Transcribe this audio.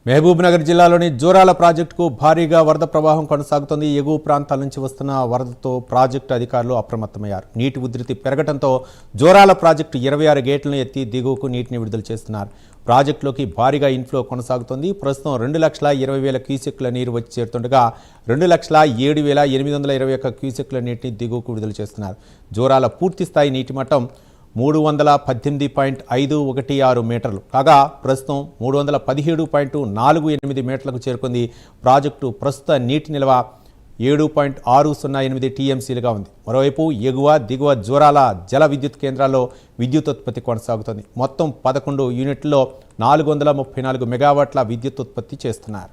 మహబూబ్నగర్ జిల్లాలోని జోరాల ప్రాజెక్టుకు భారీగా వరద ప్రవాహం కొనసాగుతోంది. ఎగువ ప్రాంతాల నుంచి వస్తున్న వరదతో ప్రాజెక్టు అధికారులు అప్రమత్తమయ్యారు. నీటి ఉధృతి పెరగడంతో జోరాల ప్రాజెక్టు 26 గేట్లను ఎత్తి దిగువకు నీటిని విడుదల చేస్తున్నారు. ప్రాజెక్టులోకి భారీగా ఇన్ఫ్లో కొనసాగుతోంది. ప్రస్తుతం 2,20,000 క్యూసెక్కుల నీరు వచ్చి చేరుతుండగా 2,07,821 క్యూసెక్కుల నీటిని దిగువకు విడుదల చేస్తున్నారు. జోరాల పూర్తిస్థాయి నీటి మట్టం 318.516 మీటర్లు కాగా ప్రస్తుతం 317.48 మీటర్లకు చేరుకుంది. ప్రాజెక్టు ప్రస్తుత నీటి నిల్వ 7.608 టీఎంసీలుగా ఉంది. మరోవైపు ఎగువ దిగువ జోరాల జల విద్యుత్ కేంద్రాల్లో విద్యుత్ ఉత్పత్తి కొనసాగుతోంది. మొత్తం 11 యూనిట్లలో 434 మెగావాట్ల విద్యుత్ ఉత్పత్తి చేస్తున్నారు.